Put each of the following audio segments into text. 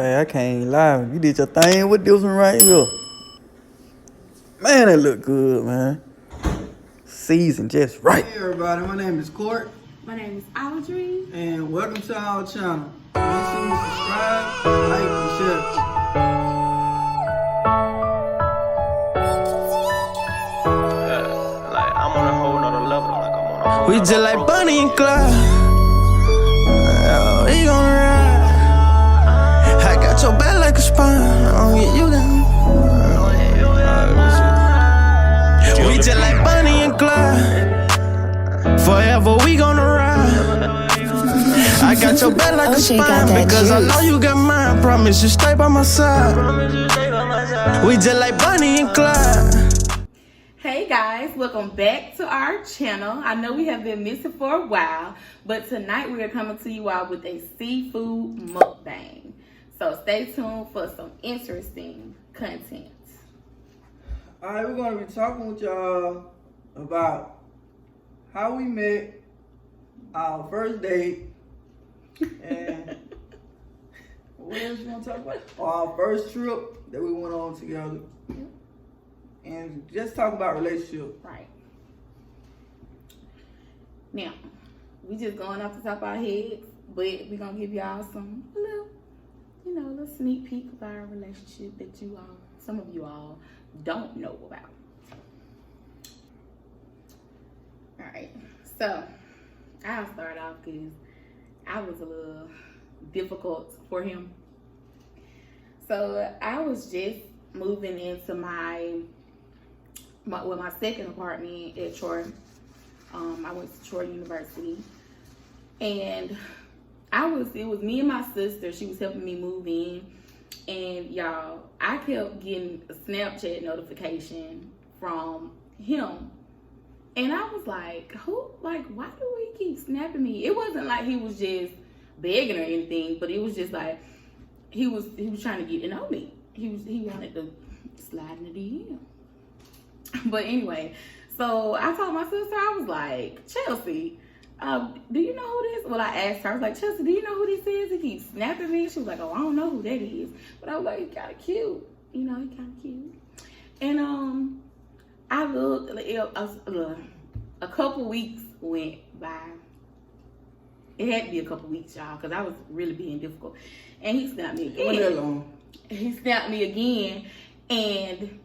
Okay, I can't lie. You did your thing with this one right here. Man, that look good, man. Seasoned just right. Hey everybody, my name is Court. My name is Audrey. And welcome to our channel. Make sure you subscribe, like, and share. Like I'm on a whole nother level. Like I'm on a whole We nother just like level. Bonnie and Clyde. We gon' ride. I got your back like a spine. I don't get you down. We just like Bonnie and Clyde. Forever we gonna ride. I got your back like a spine because I know you got mine. Promise you stay by my side. We just like Bonnie and Clyde. Hey guys, welcome back to our channel. I know we have been missing for a while, but tonight we are coming to you all with a seafood mukbang. So stay tuned for some interesting content. Alright, we're going to be talking with y'all about how we met, our first date, and what else you want to talk about? Our first trip that we went on together. And just talk about relationship. Right. Now, we just going off the top of our heads, but we're going to give y'all a little sneak peek of our relationship that some of you all don't know about. All right. So, I'll start off because I was a little difficult for him. So, I was just moving into my second apartment at Troy. I went to Troy University, and it was me and my sister. She was helping me move in, and y'all, I kept getting a Snapchat notification from him, and I was like, why do he keep snapping me? It wasn't like he was just begging or anything, but it was just like he was trying to get to know me. He wanted to slide in the DM. But anyway, so I told my sister, I was like, Chelsea, do you know who this is? Well, I asked her, I was like, Chelsea, do you know who this is? He keeps snapping me. She was like, oh, I don't know who that is. But I was like, he kind of cute. He kind of cute. And I looked, a couple weeks went by. It had to be a couple weeks, y'all, because I was really being difficult. And he snapped me again. Wasn't that long? He snapped me again, and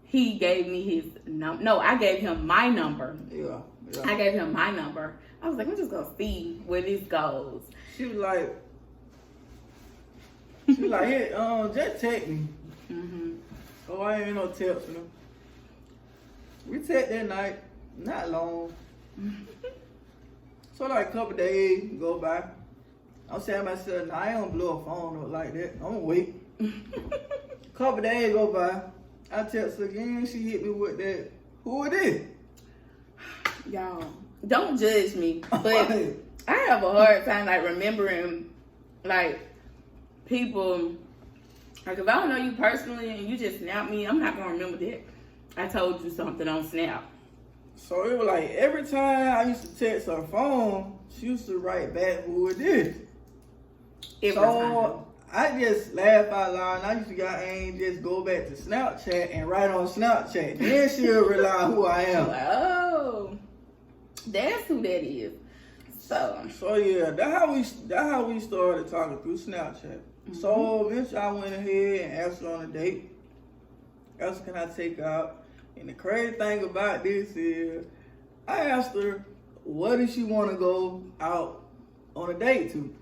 he gave me his number. No, I gave him my number. Yeah. I gave him my number. I was like, I'm just going to see where this goes. She was like, hey, just text me. Mm-hmm. Oh, I ain't no text him. We text that night, not long. So like a couple days go by. I'm saying to myself, nah, I ain't gonna blow a phone up like that. I'm gonna wait. Couple days go by. I text her again. She hit me with that. Who it is? Y'all, don't judge me, but I have a hard time like remembering like people. Like if I don't know you personally and you just snap me, I'm not gonna remember that I told you something on Snap. So it was like every time I used to text her phone, she used to write back who it is. Every So time. I just laugh out loud, and I used to got aim just go back to Snapchat and write on Snapchat. Then she'll realize who I am. Like, oh, that's who that is. So Yeah, that's how we started talking through Snapchat. Mm-hmm. So eventually I went ahead and asked her on a date. Asked her, can I take her out? And the crazy thing about this is, I asked her, what does she want to go out on a date to?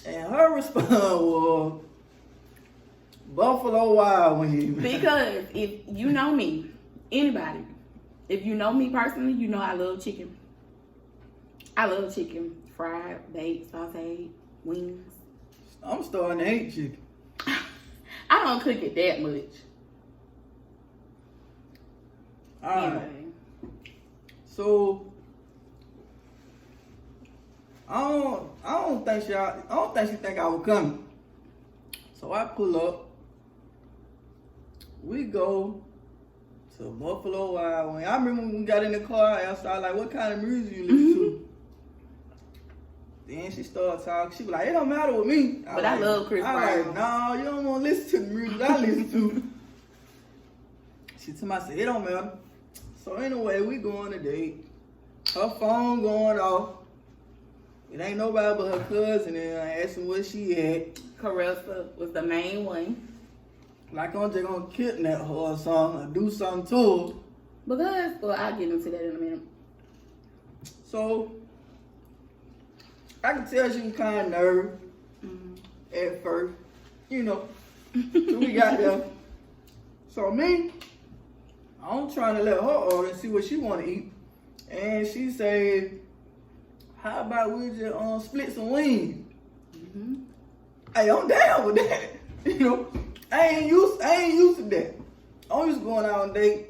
And her response was Buffalo Wild Wings. because if you know me, anybody, if you know me personally, you know I love chicken. I love chicken, fried, baked, sauteed, wings. I'm starting to hate chicken. I don't cook it that much. Alright. Anyway. So I don't think she think I was coming. So I pull up. We go to Buffalo Wild Wings. I remember when we got in the car, I asked her like, what kind of music you listen to? Then she started talking. She was like, it don't matter with me. But I love Chris Brown. I like, no, you don't want to listen to the music I listen to. She told me, I said, it don't matter. So anyway, we go on a date. Her phone going off. It ain't nobody but her cousin, and I asked him where she at. Caressa was the main one. Like I'm just gonna kidnap her or something, or do something to her. Because, well, I'll get into that in a minute. So, I could tell she was kind of nervous at first, you know, till we got there. So me, I'm trying to let her order and see what she want to eat. And she said, how about we just split some wings? Hey, I'm down with that. You know, I ain't used to that. I'm used to going out on date,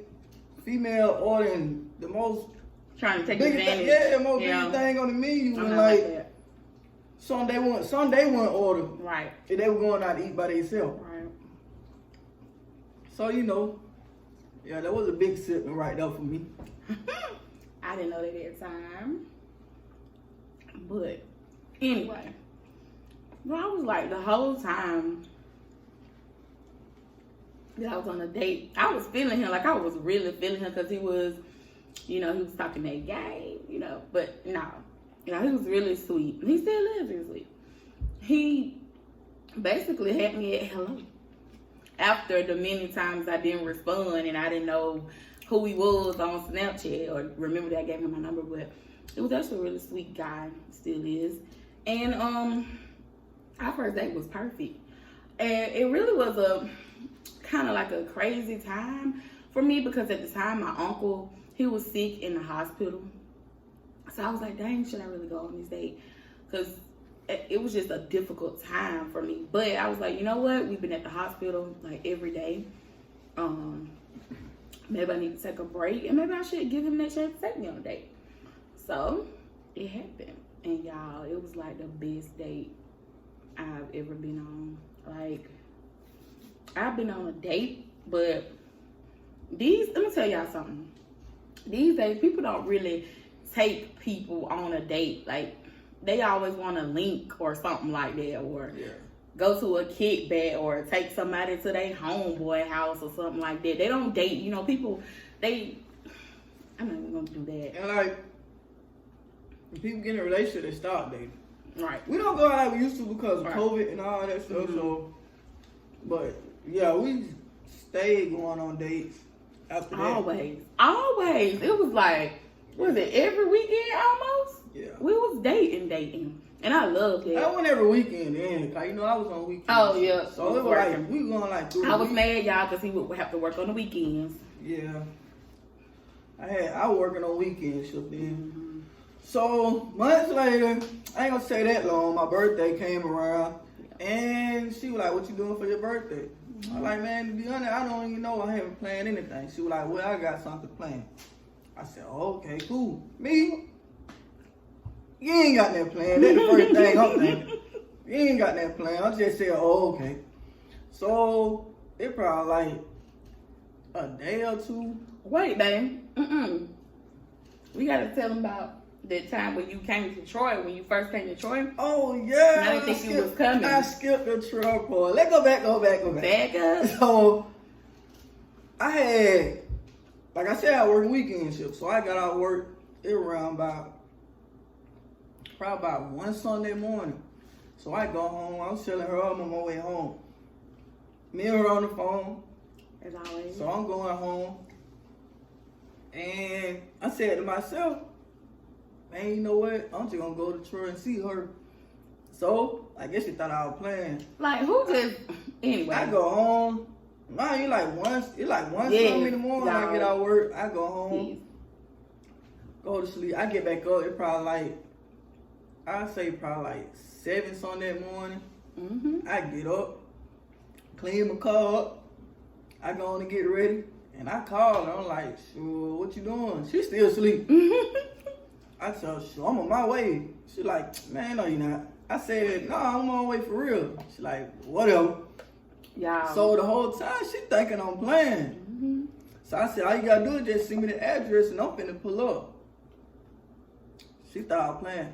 female ordering the most Trying to take biggest advantage. thing, the most biggest thing on the menu. I'm And not like, that. some they wouldn't order Right. if they were going out to eat by themselves. Right. So, you know, yeah, that was a big sipping right there for me. I didn't know that at the time. But anyway, well, I was like the whole time that I was on a date, I was feeling him. Like I was really feeling him because he was, you know, he was talking that game, you know. But no, you know, he was really sweet. He still is really sweet. He basically had me at hello after the many times I didn't respond and I didn't know who he was on Snapchat or remember that I gave him my number, but it was actually a really sweet guy, still is. And our first date was perfect. And it really was a kind of like a crazy time for me because at the time my uncle, he was sick in the hospital. So I was like, dang, should I really go on this date? Because it was just a difficult time for me. But I was like, you know what? We've been at the hospital like every day. Maybe I need to take a break and maybe I should give him that chance to take me on a date. So it happened. And y'all, it was like the best date I've ever been on. Like, I've been on a date, but let me tell y'all something. These days, people don't really take people on a date. Like, they always want to link or something like that, or go to a kickback or take somebody to their homeboy house or something like that. They don't date. You know, people, I'm not even going to do that. And like, when people get in a relationship, they stop dating. Right. We don't go out like we used to because of COVID and all that stuff. So, but yeah, we stayed going on dates after that. Always. It was like, was it every weekend almost? Yeah. We was dating. And I loved it. I went every weekend then, cause you know I was on weekends. Oh, yeah. So it was like, we going like 3 I was weeks. mad, y'all, because he would have to work on the weekends. Yeah. I was working on weekend shift then. So months later, I ain't gonna say that long, my birthday came around and she was like, what you doing for your birthday? I was like, man, to be honest, I don't even know. I haven't planned anything. She was like, well, I got something planned. I said, oh, okay, cool. Me? You ain't got that plan. That's the first thing I'm thinking. You ain't got that plan. I just said, oh, okay. So it probably like a day or two. Wait, babe. We got to tell them about that time when you came to Troy, when you first came to Troy. Oh, yeah. I didn't think you was coming. I skipped the Troy part. Let's go back. Back up. So I had, like I said, I work weekend shift. So I got out of work around probably about one Sunday morning. So I go home. I was telling her I'm on my way home. Me and her on the phone. As always. So I'm going home. And I said to myself, man, you know what? I'm just going to go to Troy and see her. So I guess she thought I was playing. Like, who just, anyway. I go home. Man, it's like one something in the morning. I get out of work. I go home. Go to sleep. I get back up. It probably like, I'd say probably like 7 Sunday morning. I get up, clean my car up. I go on and get ready. And I called her. I'm like, sure, what you doing? She still asleep. I told her, sure, I'm on my way. She like, man, no, you're not. I said, no, I'm on my way for real. She like, whatever. Yeah. So the whole time, she thinking I'm playing. So I said, all you gotta do is just send me the address and I'm finna pull up. She thought I was playing.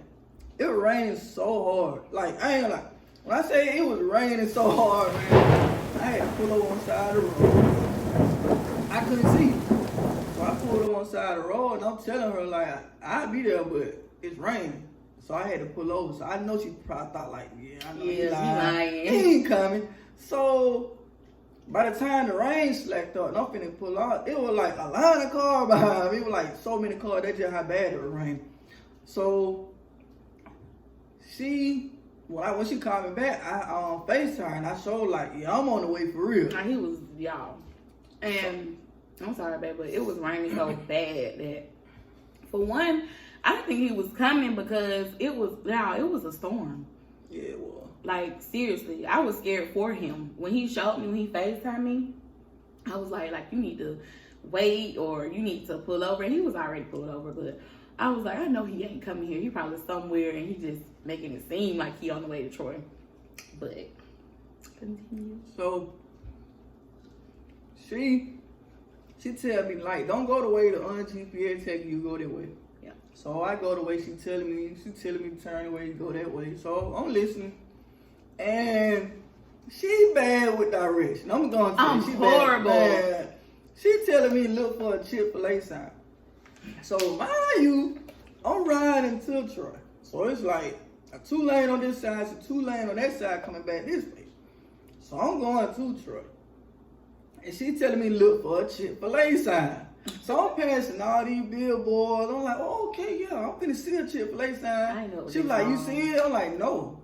it was raining so hard. Like, I ain't like, when I say it was raining so hard, man, I had to pull over on the side of the road. I couldn't see. So I pulled over on the side of the road, and I'm telling her, like, I'll be there, but it's raining. So I had to pull over. So I know she probably thought, like, yeah, I know he lying. He ain't coming. So by the time the rain slacked up and I'm finna pull out, it was like a line of cars behind me. It was like so many cars. That's just how bad it was raining. So when she called me back, I FaceTime and I showed like, yeah, I'm on the way for real. Now he was, y'all. And I'm sorry, babe, but it was raining so bad that, for one, I didn't think he was coming because it was a storm. Yeah, it was. Like, seriously, I was scared for him. When he showed me, when he FaceTimed me, I was like, you need to wait or you need to pull over. And he was already pulled over, but I was like, I know he ain't coming here. He probably somewhere and he just making it seem like he on the way to Troy. But, continue. So, she tell me, like, don't go the way the GPS take you, go that way. Yeah. So I go the way she telling me to turn the way, go that way. So I'm listening. And she bad with direction. I'm going to tell you, she horrible. Bad. She telling me look for a Chick-fil-A sign. So mind you, I'm riding to Troy. So it's like a 2-lane on this side, so 2-lane on that side coming back this way. So I'm going to Troy. And she telling me look for a Chick-fil-A sign. So I'm passing all these billboards. I'm like, oh, okay, yeah, I'm finna see a Chick-fil-A sign. I know. She like, you see it? I'm like, no.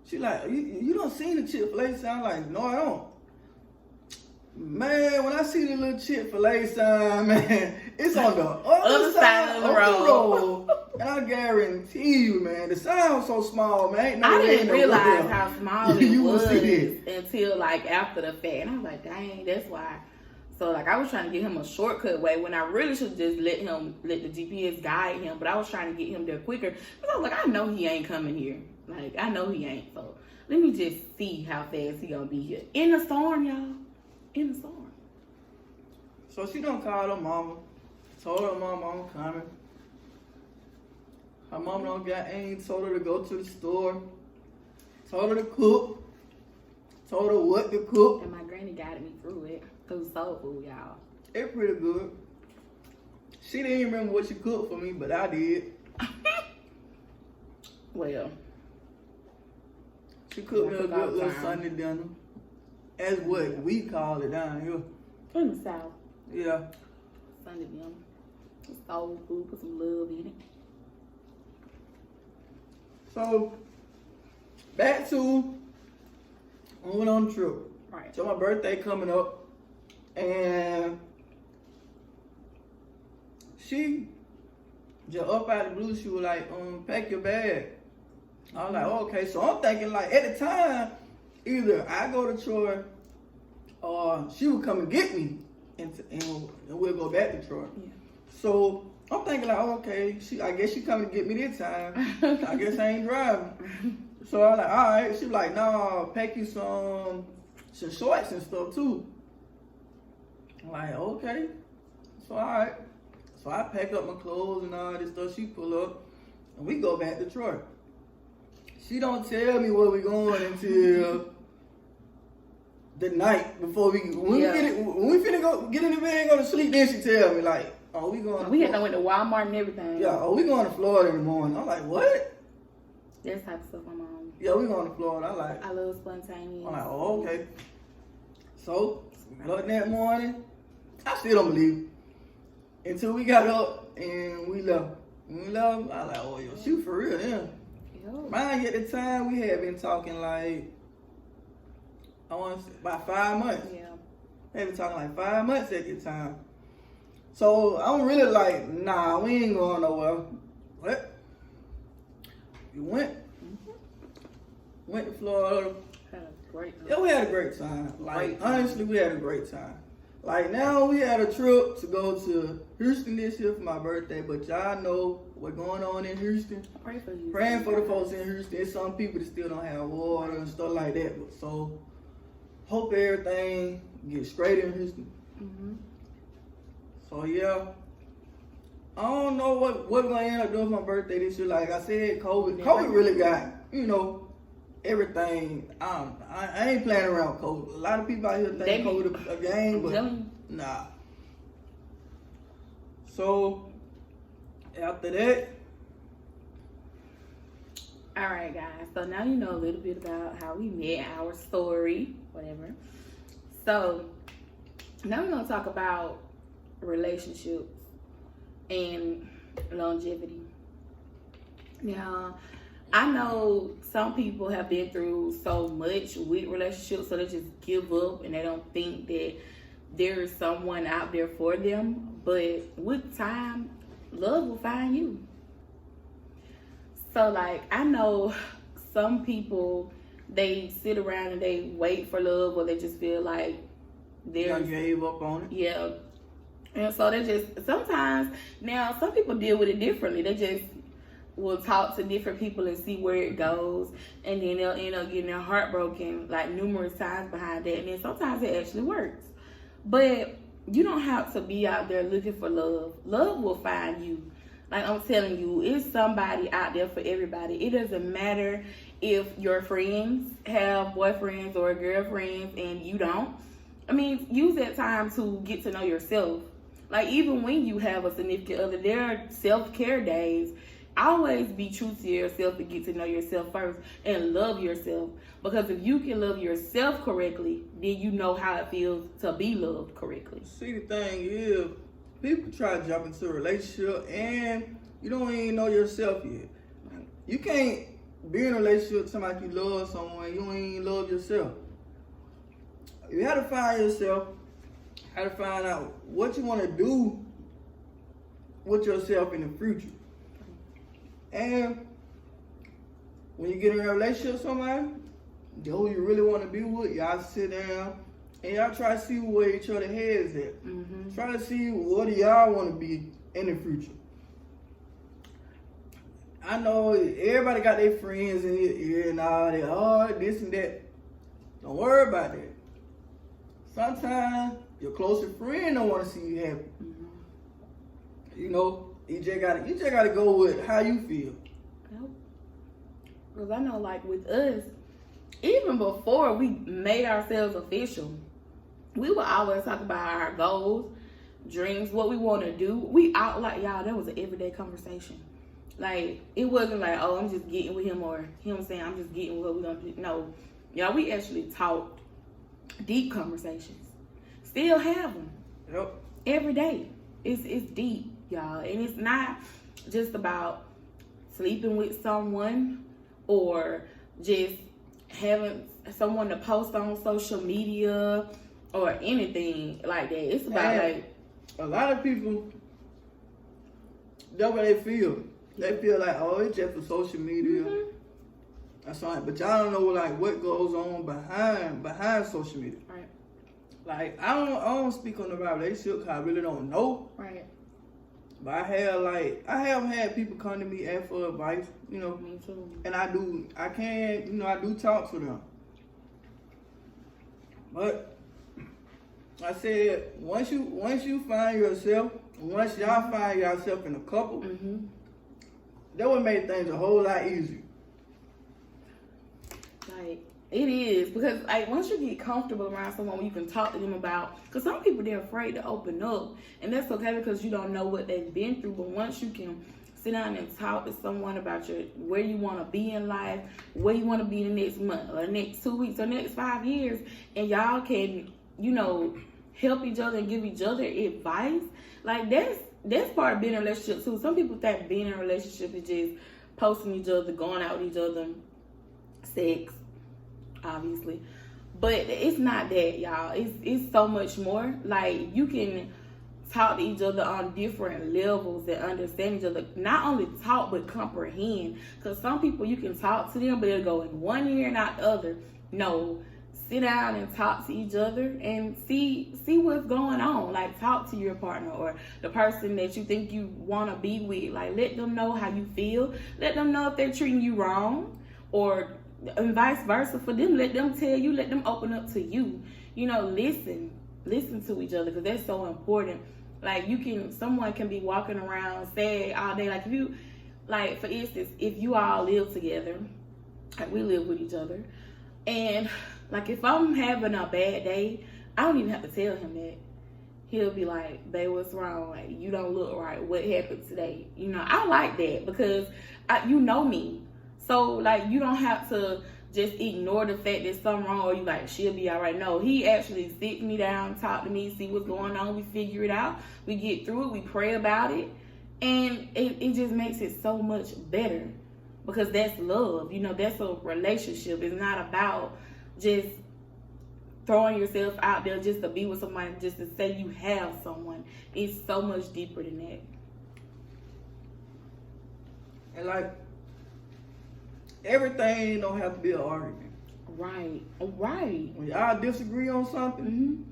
She like, you don't see the Chick-fil-A sign? I'm like, no, I don't. Man, when I see the little Chick-fil-A sign, man, it's on the other side of the road. And I guarantee you, man, the sign was so small, man. I didn't realize how small it was see until like after the fact. And I was like, dang, that's why. So like I was trying to get him a shortcut way when I really should just let the GPS guide him. But I was trying to get him there quicker. Because I was like, I know he ain't coming here. Like, I know he ain't. So let me just see how fast he gonna be here. In the storm, y'all. In the storm. So she done called her mama. Told her mama I'm coming. Her mama done got ain't told her to go to the store. Told her to cook. Told her what to cook. And my granny guided me through it. It was soul food, y'all. It's pretty good. She didn't even remember what she cooked for me, but I did. Well. She cooked me a good little Sunday dinner. That's what we call it down here. In the South. Yeah. Sunday dinner. It's soul food, put some love in it. So, back to when we went on the trip. Right. So my birthday coming up, and she just up out of the blue, she was like, pack your bag. I was like, okay. So I'm thinking like at the time, either I go to Troy or she would come and get me and we'll go back to Troy. Yeah. So I'm thinking like, okay, I guess she coming to get me this time. I guess I ain't driving. So I'm like, all right. She was like, nah, pack you some shorts and stuff too. I'm like, okay. So all right. So I pack up my clothes and all this stuff. She pull up and we go back to Troy. She don't tell me where we going until the night before when we finna go get in the bed and go to sleep. Then she tell me like, "Oh, we going." We had to went to Walmart and everything. Yeah. Oh, we going to Florida in the morning. I'm like, what? That's type of stuff I'm on. Yeah, we going to Florida. I love spontaneous. I'm like, oh, okay. So up that morning, I still don't believe it. Until we got up and we left. When we left, I was like, oh, yo, shoot for real, yeah. Mind you, at the time, we had been talking like, I want to say about 5 months. Yeah. We had been talking like 5 months at the time. So I'm really like, nah, we ain't going nowhere. What? We went. Went to Florida. Had a great time. Yeah, we had a great time. Like, honestly, we had a great time. Like, now we had a trip to go to Houston this year for my birthday, but y'all know what's going on in Houston. I pray for you. Praying for the folks in Houston. There's some people that still don't have water and stuff like that. But so, hope everything gets straight in Houston. Mm-hmm. So, yeah. I don't know what we're gonna end up doing for my birthday this year. Like I said, COVID really got, everything. I ain't playing around with COVID. A lot of people out here think COVID a game, but nah. So after that. All right, guys. So now you know a little bit about how we met, our story, whatever. So now we're gonna talk about relationships and longevity. Now, I know some people have been through so much with relationships, so they just give up and they don't think that there is someone out there for them. But with time, love will find you. So, like, I know some people, they sit around and they wait for love, or they just feel like they're gave up on it. Yeah. And so they just, sometimes, now some people deal with it differently. They just will talk to different people and see where it goes, and then they'll end up getting their heart broken like numerous times behind that. And then sometimes it actually works. But you don't have to be out there looking for love. Love will find you. Like I'm telling you, it's somebody out there for everybody. It doesn't matter if your friends have boyfriends or girlfriends and you don't. I mean, use that time to get to know yourself. Like, even when you have a significant other, there are self-care days. Always be true to yourself and get to know yourself first and love yourself. Because if you can love yourself correctly, then you know how it feels to be loved correctly. See, the thing is, people try to jump into a relationship and you don't even know yourself yet. You can't be in a relationship with somebody you love someone, you don't even love yourself. You have to find yourself, have to find out what you want to do with yourself in the future. And when you get in a relationship with somebody, who you really want to be with, y'all sit down and y'all try to see where each other heads at. Mm-hmm. Try to see what do y'all want to be in the future. I know everybody got their friends in your ear and all that, oh, this and that. Don't worry about that. Sometimes your closest friend don't want to see you happy. Mm-hmm. You just gotta go with how you feel. Yep. Because I know, like, with us, even before we made ourselves official, we would always talk about our goals, dreams, what we want to do. Y'all, that was an everyday conversation. Like, it wasn't like, oh, I'm just getting with him, or him saying, I'm just getting with what we're going to do. No, y'all, we actually talked deep conversations. Still have them. Yep. Every day. It's deep, y'all. And it's not just about sleeping with someone or just having someone to post on social media or anything like that. It's about a lot of people, that's what they feel. They feel like, oh, it's just for social media. Mm-hmm. That's fine. But y'all don't know like what goes on behind social media. Right. Like I don't speak on about relationship because I really don't know. Right. But I have had people come to me ask for advice, Me too. and I do talk to them. But I said once you find yourself, once y'all find yourself in a couple, mm-hmm. that would make things a whole lot easier. Like, it is, because like once you get comfortable around someone, you can talk to them about, because some people, they're afraid to open up, and that's okay because you don't know what they've been through. But once you can sit down and talk to someone about where you want to be in life, where you want to be the next month or the next 2 weeks or next 5 years, and y'all can help each other and give each other advice, like that's part of being in a relationship too. Some people think being in a relationship is just posting each other, going out with each other, sex, obviously, but it's not that, y'all. It's so much more. Like, you can talk to each other on different levels and understand each other. Not only talk, but comprehend. Because some people, you can talk to them, but it'll go in one ear and not the other. No, sit down and talk to each other and see what's going on. Like, talk to your partner or the person that you think you want to be with. Like, let them know how you feel. Let them know if they're treating you wrong, or and vice versa for them. Let them tell you, let them open up to you. Listen to each other, because that's so important. Like someone can be walking around sad all day. Like if you, like for instance, if you all live together, like we live with each other, and like if I'm having a bad day, I don't even have to tell him that. He'll be like, babe, what's wrong? Like, you don't look right. What happened today? You know, I like that because you know me. So, like, you don't have to just ignore the fact that something wrong or you like, she'll be all right. No, he actually sits me down, talk to me, see what's going on. We figure it out. We get through it. We pray about it. And it just makes it so much better because that's love. You know, that's a relationship. It's not about just throwing yourself out there just to be with somebody, just to say you have someone. It's so much deeper than that. And like, everything don't have to be an argument. Right. Right. When y'all disagree on something,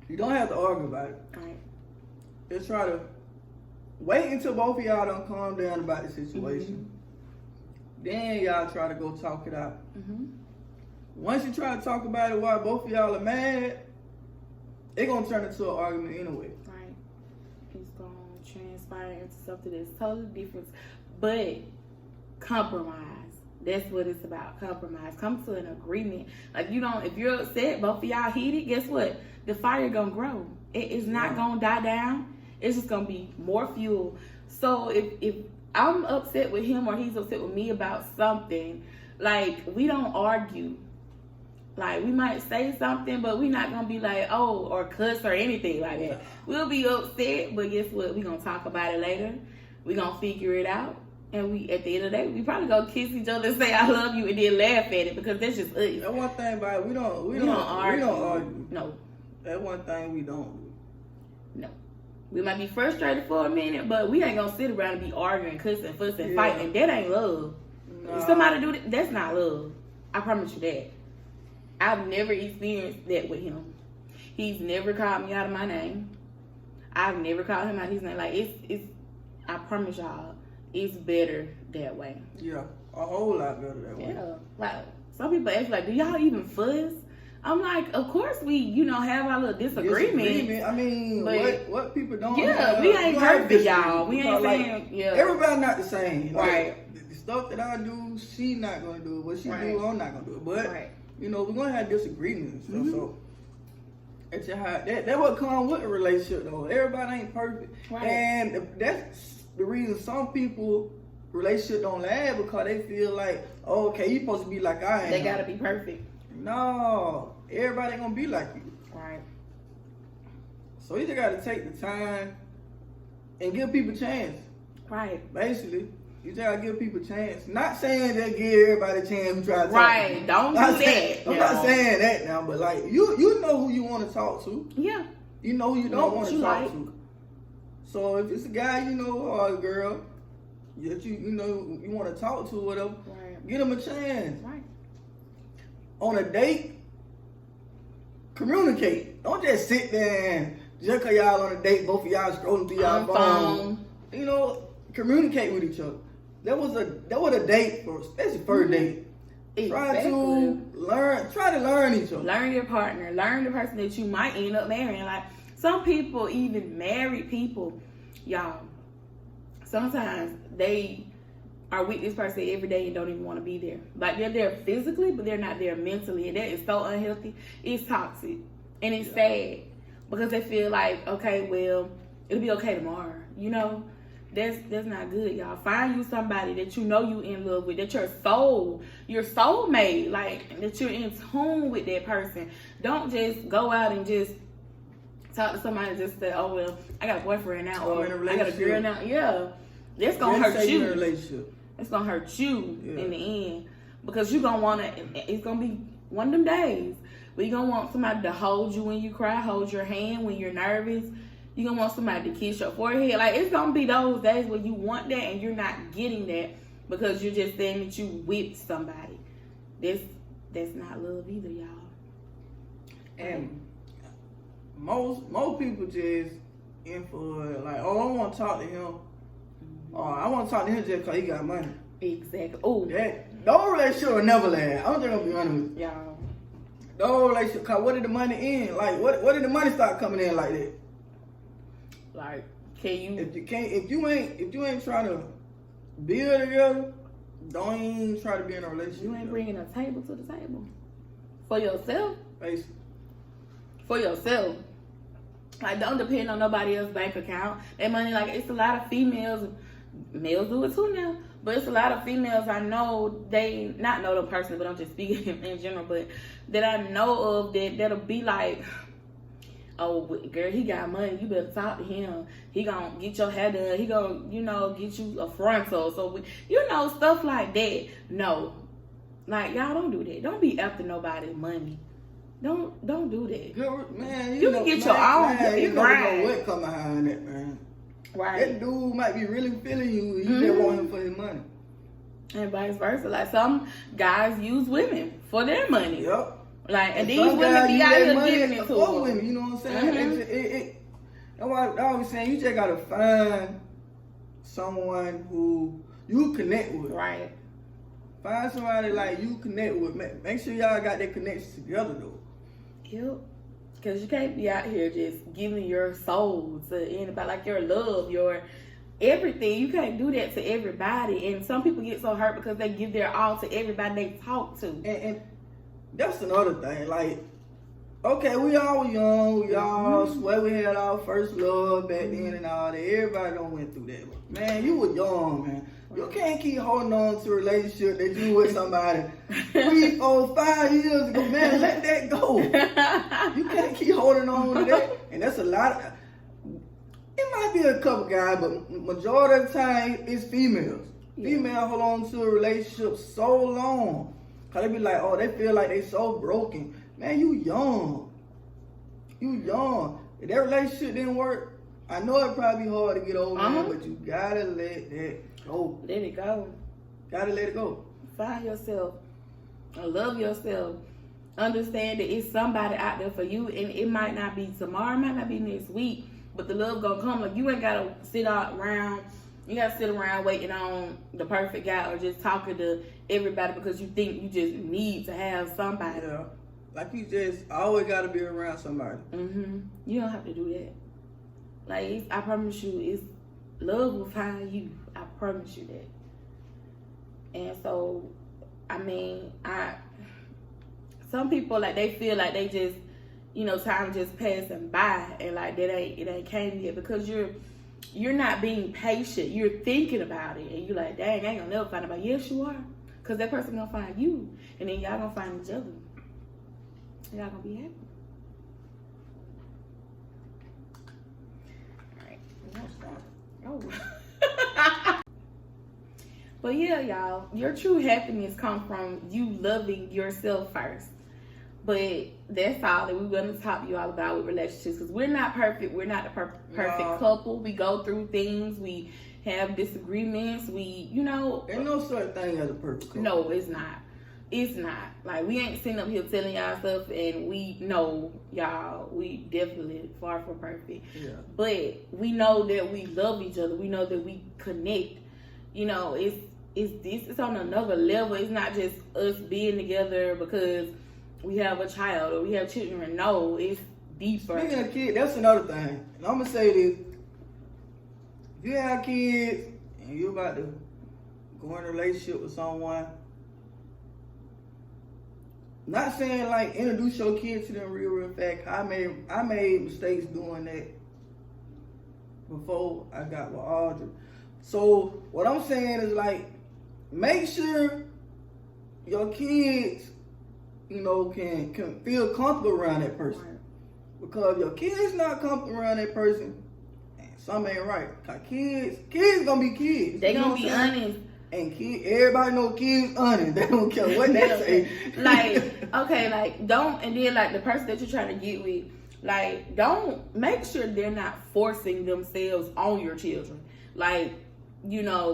you don't have to argue about it. Right. Just try to wait until both of y'all don't calm down about the situation. Then y'all try to go talk it out. Once you try to talk about it while both of y'all are mad, it's going to turn into an argument anyway. Right. It's going to transpire into something that's totally different. But compromise. That's what it's about. Compromise. Come to an agreement. Like, you don't, if you're upset, both of y'all heated, guess what? The fire going to grow. It's not going to die down. It's just going to be more fuel. So if I'm upset with him or he's upset with me about something, like, we don't argue. Like, we might say something, but we're not going to be like, oh, or cuss or anything like that. We'll be upset, but guess what? We're going to talk about it later. We're going to figure it out. And we, at the end of the day, we probably go kiss each other and say, I love you, and then laugh at it because that's just us. That's one thing about it. We don't argue. No. That's one thing we don't do. No. We might be frustrated for a minute, but we ain't going to sit around and be arguing, cussing, fussing, fighting. That ain't love. Nah. If somebody do that, that's not love. I promise you that. I've never experienced that with him. He's never called me out of my name. I've never called him out of his name. Like, it's I promise y'all, it's better that way. Yeah, a whole lot better that way. Yeah. Like, some people ask, like, do y'all even fuss? I'm like, of course we, have our little disagreement. I mean, what people don't have. We ain't perfect, y'all. We ain't saying, everybody not the same. Right. Like, the stuff that I do, she not going to do it. What she do, I'm not going to do it. But, right. We're going to have disagreements and stuff. So, it's that's what comes with a relationship, though. Everybody ain't perfect. Right. And that's the reason some people relationship don't last, because they feel like, oh, okay, you supposed to be like I am. They got to be perfect. No, everybody gonna be like you. Right. So you just gotta take the time and give people a chance. Right. Basically, you just gotta give people a chance. Not saying that give everybody a chance who try to talk. Right. Don't do that. I'm not saying that now, but like you know who you want to talk to. Yeah. You know who you don't want to talk like. to. So if it's a guy or a girl that you want to talk to, or whatever, give them a chance. Right. On a date, communicate. Don't just sit there and just cause y'all on a date, both of y'all scrolling through y'all phone. Communicate with each other. That was a date for, especially first date. Exactly. Try to learn each other. Learn your partner. Learn the person that you might end up marrying. Like, some people, even married people, y'all, sometimes they are with this person every day and don't even want to be there. Like, they're there physically, but they're not there mentally. And that is so unhealthy. It's toxic. And it's sad. Because they feel like, okay, well, it'll be okay tomorrow. That's not good, y'all. Find you somebody that you know you in love with, that your soulmate, like, that you're in tune with that person. Don't just go out and just talk to somebody and just say, oh, well, I got a boyfriend now, or I got a girl now. Yeah. That's going to hurt you. It's going to hurt you in the end. Because you're going to want to, it's going to be one of them days where you're going to want somebody to hold you when you cry, hold your hand when you're nervous. You're going to want somebody to kiss your forehead. Like, it's going to be those days where you want that and you're not getting that because you're just saying that you with somebody. That's not love either, y'all. And most people just in for, like, oh, I want to talk to him. Oh, I want to talk to him just because he got money. Exactly. Oh, no relationship will never last. I'm just going to be honest with you. Y'all. No relationship, because what did the money end? Like, what did the money start coming in like that? Like, can you? If you ain't trying to build together, don't even try to be in a relationship. You ain't bringing a table to the table for yourself. Basically. For yourself. Like, don't depend on nobody else's bank account. That money, like, it's a lot of females, males do it too now, but it's a lot of females I know, they, not know them personally, but I'm just speaking in general, but that I know of that'll be like, oh, girl, he got money, you better talk to him. He gonna get your hair done. He gonna, get you a frontal. So, stuff like that. No. Like, y'all don't do that. Don't be after nobody's money. Don't do that. Good, man, you can get your own. Man, you never right. know what come behind that, man. Right. That dude might be really feeling you. You just want him for his money. And vice versa. Like, some guys use women for their money. Yep. Like, and these women be out here giving it to them. Women, you know what I'm saying? That's why I always saying you just gotta find someone who you connect with. Right. Find somebody like you connect with. Make sure y'all got that connection together though. Yep. Because you can't be out here just giving your soul to anybody, like your love, your everything. You can't do that to everybody. And some people get so hurt because they give their all to everybody they talk to. And that's another thing. Like, okay, we all young. We all swear we had our first love back then and all that. Everybody done went through that. But, man, you were young, man. You can't keep holding on to a relationship that you with somebody 3, 4, 5 years ago. Man, let that go. You can't keep holding on to that. And that's a lot of... It might be a couple guys, but majority of the time, it's females. Yeah. Females hold on to a relationship so long. Cause they be like, oh, they feel like they so broken. Man, you young. You young. If that relationship didn't work, I know it'd probably be hard to get over, man, but you gotta let that go. Let it go. Gotta let it go. Find yourself. Love yourself. Understand that it's somebody out there for you, and it might not be tomorrow, it might not be next week, but the love gonna come. Like, you ain't gotta sit around. You gotta sit around waiting on the perfect guy or just talking to everybody because you think you just need to have somebody. Yeah. Like, you just always gotta be around somebody. You don't have to do that. Like, I promise you, love will find you. I promise you that. And so, I mean, some people, like, they feel like they just, time just passing by and like it ain't came yet because you're not being patient. You're thinking about it and you're like, dang, I ain't gonna never find anybody. Yes, you are. Because that person gonna find you. And then y'all gonna find each other. Y'all gonna be happy. Alright. Oh. But yeah, y'all, your true happiness comes from you loving yourself first. But that's all that we're going to talk to you all about with relationships. Because we're not perfect. We're not the perfect couple. We go through things. We have disagreements. Ain't no such thing as a perfect couple. No, it's not. It's not. Like, we ain't sitting up here telling y'all stuff. And we know, y'all, we definitely far from perfect. Yeah. But we know that we love each other. We know that we connect. It's on another level. It's not just us being together because we have a child or we have children. No, it's deeper. Speaking of kids, that's another thing. And I'm going to say this. If you have kids and you're about to go in a relationship with someone, not saying like introduce your kids to them real fast. I made mistakes doing that before I got with Audrey. So what I'm saying is, like, make sure your kids, can feel comfortable around that person. Because if your kids not comfortable around that person, something ain't right. Cause kids gonna be kids. They gonna be honest. And everybody know kids honest. They don't care what they say. And then the person that you're trying to get with, like, don't, make sure they're not forcing themselves on your children. Like,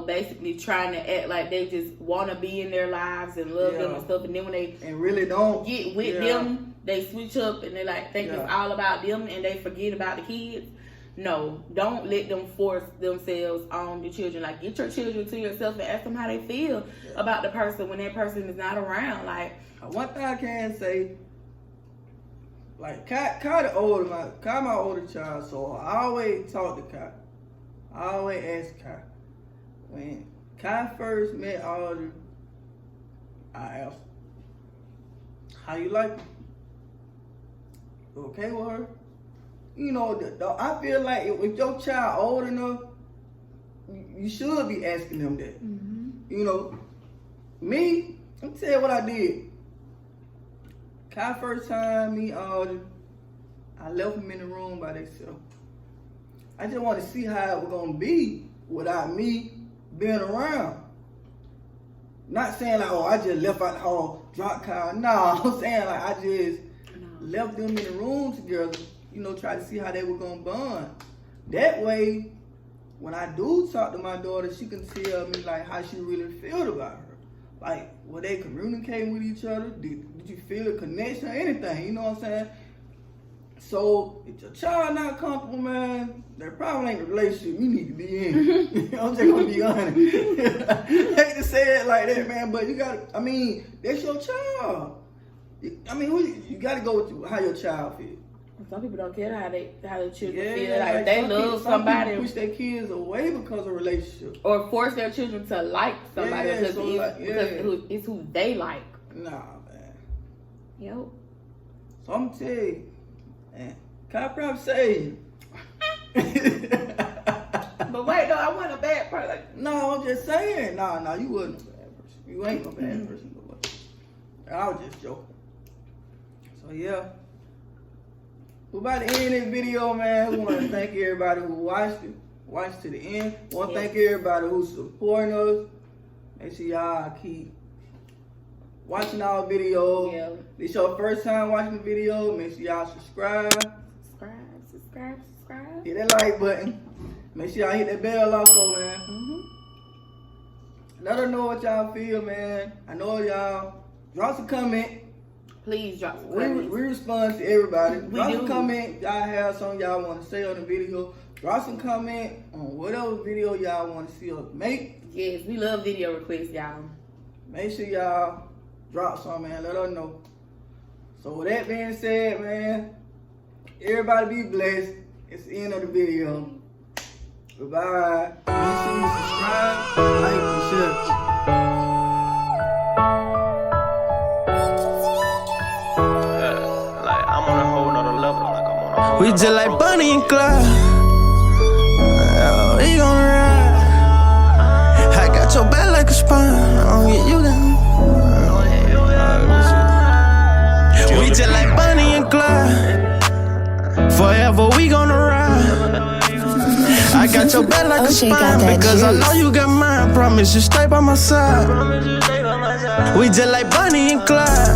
basically trying to act like they just want to be in their lives and love them and stuff. And then when they really don't get with them, they switch up and they think it's all about them and they forget about the kids. No, don't let them force themselves on the children. Like, get your children to yourself and ask them how they feel about the person when that person is not around. Like, one thing I can say, like Kai the older, Kai my older child, so I always talk to Kai. I always ask Kai. When Kai first met Audrey, I asked her, how you like her? You okay with her? You know, I feel like if your child old enough, you should be asking them that. Mm-hmm. You know, me, let me tell you what I did. Kai first time me Audrey, I left them in the room by themselves. I just want to see how it was gonna be without me being around. Not saying like, oh, I just left out the hall, dropped Kai. No, I'm saying like I just left them in the room together, you know, try to see how they were gonna bond. That way, when I do talk to my daughter, she can tell me like how she really feel about her. Like, were they communicating with each other? Did you feel a connection or anything? You know what I'm saying? So, if your child not comfortable, man, there probably ain't a relationship you need to be in. I'm just gonna be honest. Hate to say it like that, man, but you gotta, I mean, that's your child. I mean, you gotta go with how your child feels. Some people don't care how the children feel. Like Like they love somebody, push their kids away because of relationships, or force their children to like somebody because it's who they like. Nah, man. Yep. So I'm gonna tell you, man, can I probably say? But wait, no, I wasn't a bad person. No, I'm just saying. No, you wasn't a bad person. You ain't no bad person, but I was just joking. So yeah. We're about to end this video, man. We want to thank everybody who watched to the end. We want to thank everybody who's supporting us. Make sure y'all keep watching our videos. Yeah. This your first time watching the video. Make sure y'all subscribe. Subscribe. Hit that like button. Make sure y'all hit that bell also, man. Mm-hmm. Let us know what y'all feel, man. I know y'all. Drop some comment. Please drop some We comments. respond to everybody. Drop do. some comment. Y'all have something y'all want to say on the video. Drop some comment on whatever video y'all want to see us make. Yes, we love video requests, y'all. Make sure y'all drop some, man. Let us know. So with that being said, man, everybody be blessed. It's the end of the video. Goodbye. Make sure you subscribe, like, and share. We just like Bonnie and Clyde. We gon' ride. I got your back like a spine. I don't get you down. We just like Bonnie and Clyde. Forever we gonna ride. I got your back like a spine because I know you got mine. Promise you stay by my side. We just like Bonnie and Clyde.